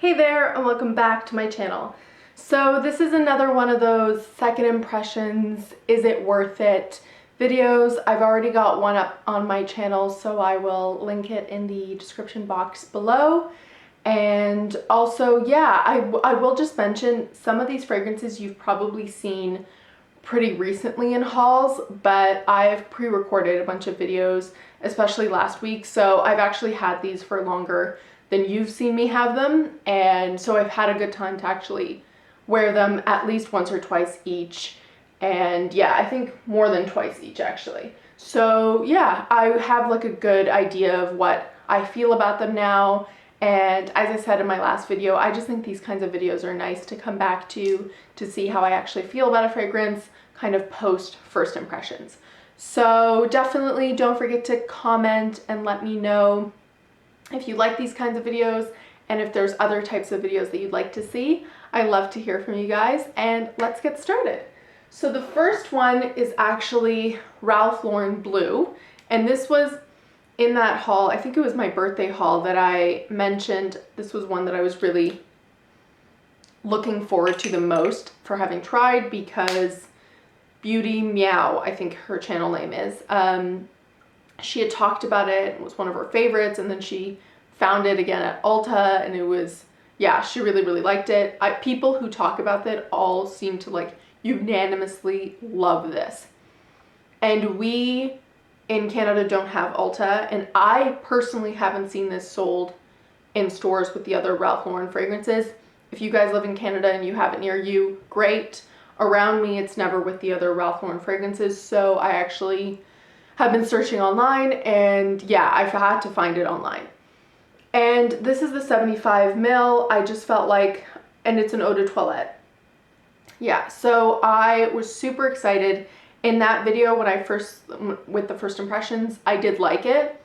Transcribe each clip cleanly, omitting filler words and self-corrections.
Hey there, and welcome back to my channel. So this is another one of those second impressions, is it worth it videos. I've already got one up on my channel, so I will link it in the description box below. And also, yeah, I will just mention some of these fragrances you've probably seen pretty recently in hauls, but I've pre-recorded a bunch of videos, especially last week, so I've actually had these for longer than you've seen me have them, and so I've had a good time to actually wear them at least once or twice each, and yeah, I think more than twice each actually. So yeah, I have like a good idea of what I feel about them now, and as I said in my last video, I just think these kinds of videos are nice to come back to see how I actually feel about a fragrance, kind of post first impressions. So definitely don't forget to comment and let me know if you like these kinds of videos and if there's other types of videos that you'd like to see. I love to hear from you guys, and let's get started. So the first one is actually Ralph Lauren Blue, and this was in that haul, I think it was my birthday haul that I mentioned. This was one that I was really looking forward to the most for having tried, because Beauty Meow, I think her channel name is, she had talked about it, it was one of her favorites, and then she found it again at Ulta, and it was, yeah, she really liked it. People who talk about it all seem to like unanimously love this. And we in Canada don't have Ulta, and I personally haven't seen this sold in stores with the other Ralph Lauren fragrances. If you guys live in Canada and you have it near you, great. Around me, it's never with the other Ralph Lauren fragrances, so I actually have been searching online, and yeah, I've had to find it online. And this is the 75 ml. I just felt like, and it's an eau de toilette. Yeah, so I was super excited. In that video, when I with the first impressions, I did like it.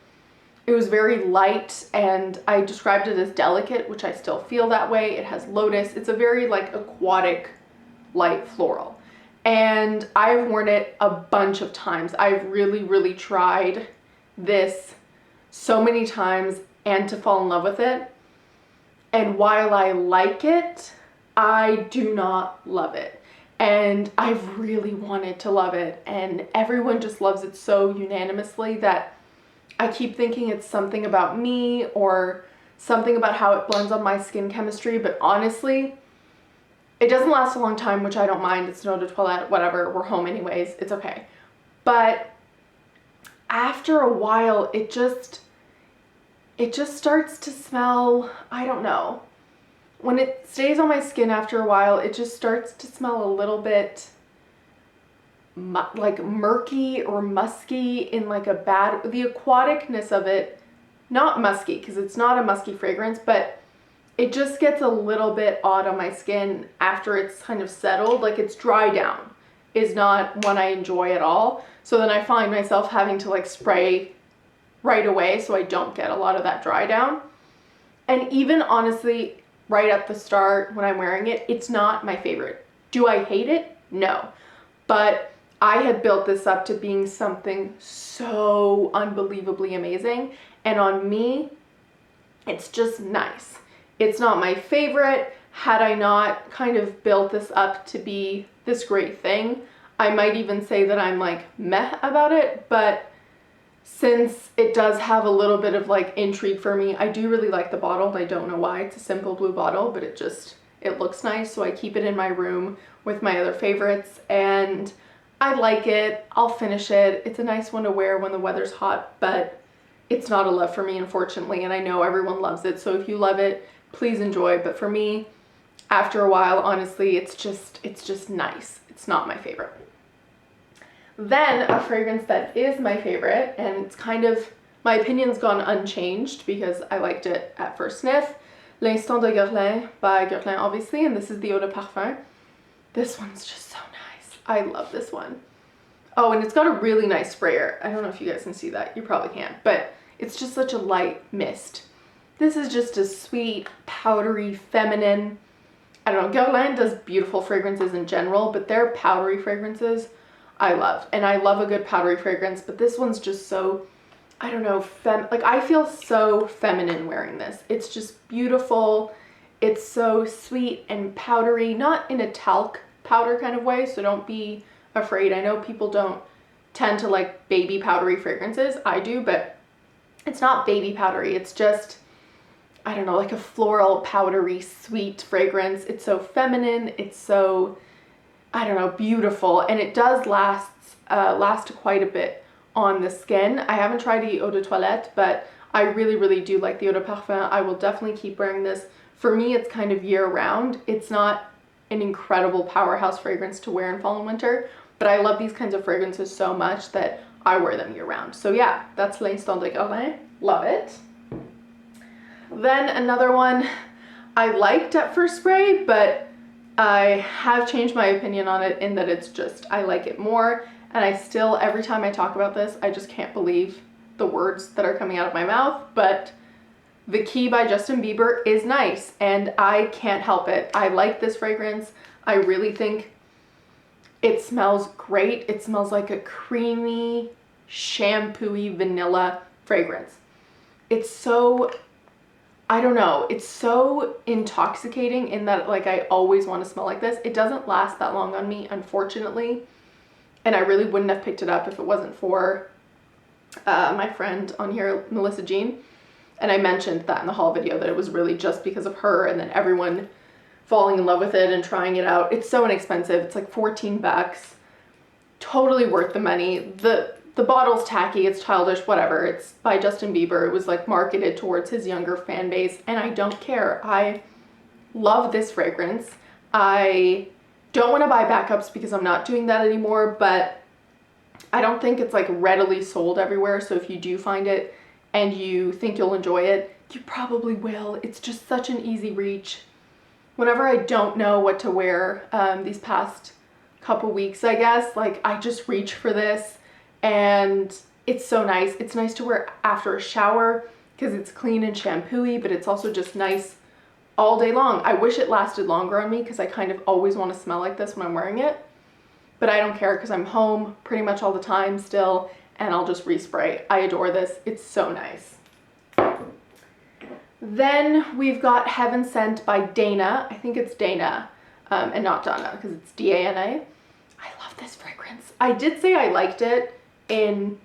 It was very light, and I described it as delicate, which I still feel that way. It has lotus. It's a very like aquatic, light floral. And I've worn it a bunch of times. I've really tried this so many times and to fall in love with it. And while I like it, I do not love it. And I've really wanted to love it, and everyone just loves it so unanimously that I keep thinking it's something about me or something about how it blends on my skin chemistry, but honestly, it doesn't last a long time, which I don't mind. It's an eau de toilette, whatever, we're home anyways, it's okay. But after a while, it just starts to smell, I don't know. When it stays on my skin after a while, it just starts to smell a little bit like murky or musky in like a bad, the aquaticness of it, not musky, because it's not a musky fragrance, but it just gets a little bit odd on my skin after it's kind of settled. Like its dry down is not one I enjoy at all. So then I find myself having to like spray right away so I don't get a lot of that dry down. And even honestly, right at the start when I'm wearing it, it's not my favorite. Do I hate it? No. But I had built this up to being something so unbelievably amazing. And on me, it's just nice. It's not my favorite. Had I not kind of built this up to be this great thing, I might even say that I'm like meh about it, but since it does have a little bit of like intrigue for me, I do really like the bottle. I don't know why. It's a simple blue bottle, but it looks nice, so I keep it in my room with my other favorites, and I like it. I'll finish it. It's a nice one to wear when the weather's hot, but it's not a love for me, unfortunately, and I know everyone loves it, so if you love it, please enjoy. But for me, after a while, honestly, it's just nice. It's not my favorite. Then a fragrance that is my favorite, and it's kind of, my opinion's gone unchanged because I liked it at first sniff, L'Instant de Guerlain by Guerlain, obviously, and this is the eau de parfum. This one's just so nice. I love this one. Oh, and it's got a really nice sprayer. I don't know if you guys can see that. You probably can't, but it's just such a light mist. This is just a sweet, powdery, feminine, I don't know, Guerlain does beautiful fragrances in general, but their powdery fragrances I love. And I love a good powdery fragrance, but this one's just so, I don't know, like I feel so feminine wearing this. It's just beautiful. It's so sweet and powdery, not in a talc powder kind of way, so don't be afraid. I know people don't tend to like baby powdery fragrances. I do, but it's not baby powdery. It's just, I don't know, like a floral, powdery, sweet fragrance. It's so feminine. It's so, I don't know, beautiful. And it does last quite a bit on the skin. I haven't tried the eau de toilette, but I really, really do like the eau de parfum. I will definitely keep wearing this. For me, it's kind of year round. It's not an incredible powerhouse fragrance to wear in fall and winter, but I love these kinds of fragrances so much that I wear them year round. So yeah, that's L'Instant de Gabbana. Love it. Then another one I liked at first spray, but I have changed my opinion on it in that it's just, I like it more. And I still, every time I talk about this, I just can't believe the words that are coming out of my mouth. But The Key by Justin Bieber is nice, and I can't help it. I like this fragrance. I really think it smells great. It smells like a creamy, shampoo-y vanilla fragrance. It's so, I don't know, it's so intoxicating in that like I always want to smell like this. It doesn't last that long on me, unfortunately, and I really wouldn't have picked it up if it wasn't for my friend on here, Melissa Jean. And I mentioned that in the haul video, that it was really just because of her and then everyone falling in love with it and trying it out. It's so inexpensive. It's like 14 bucks. Totally worth the money. The bottle's tacky, it's childish, whatever. It's by Justin Bieber. It was like marketed towards his younger fan base, and I don't care. I love this fragrance. I don't want to buy backups because I'm not doing that anymore, but I don't think it's like readily sold everywhere. So if you do find it and you think you'll enjoy it, you probably will. It's just such an easy reach. Whenever I don't know what to wear these past couple weeks, I guess, like I just reach for this, and it's so nice. It's nice to wear after a shower because it's clean and shampoo-y, but it's also just nice all day long. I wish it lasted longer on me because I kind of always want to smell like this when I'm wearing it, but I don't care because I'm home pretty much all the time still, and I'll just respray. I adore this. It's so nice. Then we've got Heaven Sent by Dana. I think it's Dana and not Donna because it's D-A-N-A. I love this fragrance. I did say I liked it in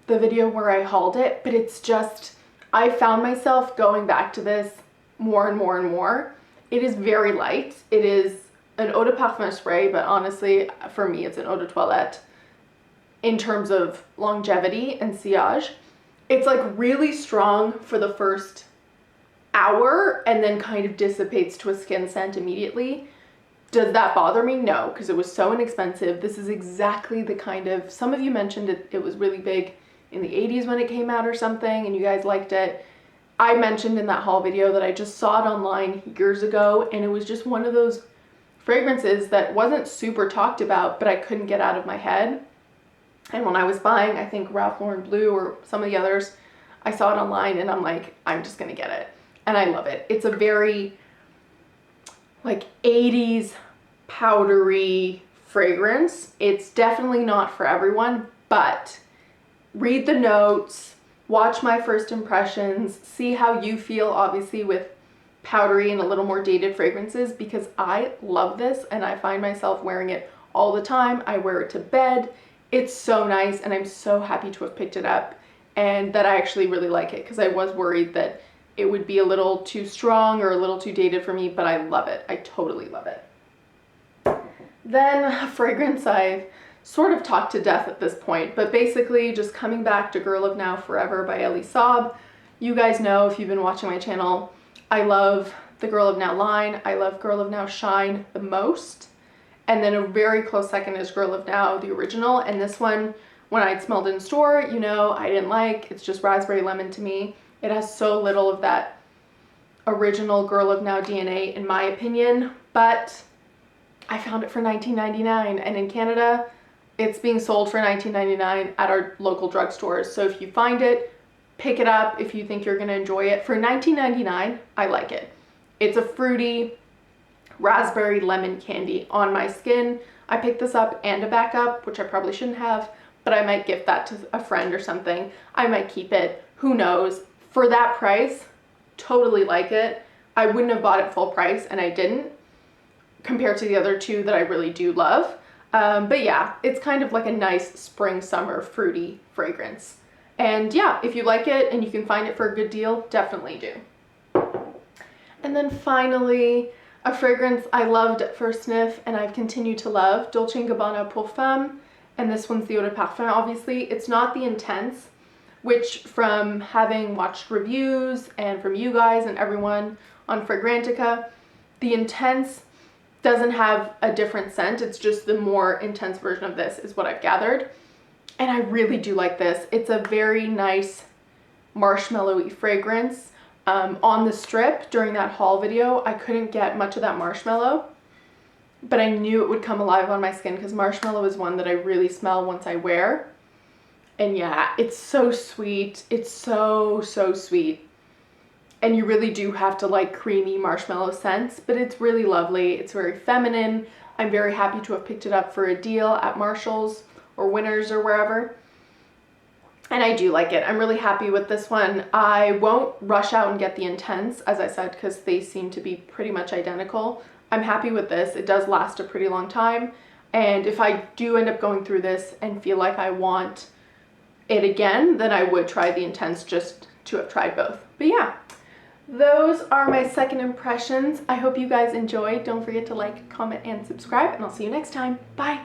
the video where I hauled it, but it's just, I found myself going back to this more and more and more. It is very light. It is an eau de parfum spray, but honestly, for me, it's an eau de toilette in terms of longevity and sillage. It's like really strong for the first hour and then kind of dissipates to a skin scent immediately. Does that bother me? No, because it was so inexpensive. This is exactly the kind of, some of you mentioned it was really big in the 80s when it came out or something, and you guys liked it. I mentioned in that haul video that I just saw it online years ago, and it was just one of those fragrances that wasn't super talked about, but I couldn't get out of my head. And when I was buying, I think Ralph Lauren Blue or some of the others, I saw it online and I'm like, I'm just gonna get it. And I love it. It's a very like 80s powdery fragrance. It's definitely not for everyone, but read the notes, watch my first impressions, see how you feel obviously with powdery and a little more dated fragrances, because I love this and I find myself wearing it all the time. I wear it to bed. It's so nice, and I'm so happy to have picked it up and that I actually really like it, because I was worried that it would be a little too strong or a little too dated for me, but I love it. I totally love it. Then a fragrance I've sort of talked to death at this point, but basically just coming back to Girl of Now Forever by Elie Saab. You guys know, if you've been watching my channel, I love the Girl of Now line. I love Girl of Now Shine the most. And then a very close second is Girl of Now, the original. And this one, when I'd smelled in store, you know, I didn't like. It's just raspberry lemon to me. It has so little of that original Girl of Now DNA, in my opinion. But I found it for $19.99. And in Canada, it's being sold for $19.99 at our local drugstores. So if you find it, pick it up if you think you're going to enjoy it. For $19.99, I like it. It's a fruity raspberry lemon candy on my skin. I picked this up and a backup, which I probably shouldn't have, but I might gift that to a friend or something. I might keep it. Who knows? For that price, totally like it. I wouldn't have bought it full price, and I didn't, compared to the other two that I really do love. But yeah, it's kind of like a nice spring, summer, fruity fragrance. And yeah, if you like it and you can find it for a good deal, definitely do. And then finally, a fragrance I loved at first sniff and I've continued to love, Dolce & Gabbana Parfum. And this one's the Eau de Parfum, obviously. It's not the Intense, which from having watched reviews and from you guys and everyone on Fragrantica, the Intense doesn't have a different scent. It's just the more intense version of this is what I've gathered. And I really do like this. It's a very nice marshmallowy fragrance. On the strip during that haul video, I couldn't get much of that marshmallow, but I knew it would come alive on my skin because marshmallow is one that I really smell once I wear. And yeah, it's so sweet. It's so, so sweet. And you really do have to like creamy marshmallow scents, but it's really lovely. It's very feminine. I'm very happy to have picked it up for a deal at Marshall's or Winners or wherever. And I do like it. I'm really happy with this one. I won't rush out and get the Intense, as I said, because they seem to be pretty much identical. I'm happy with this. It does last a pretty long time. And if I do end up going through this and feel like I want it again, then I would try the Intense just to have tried both. But yeah, those are my second impressions. I hope you guys enjoyed. Don't forget to like, comment, and subscribe, and I'll see you next time. Bye.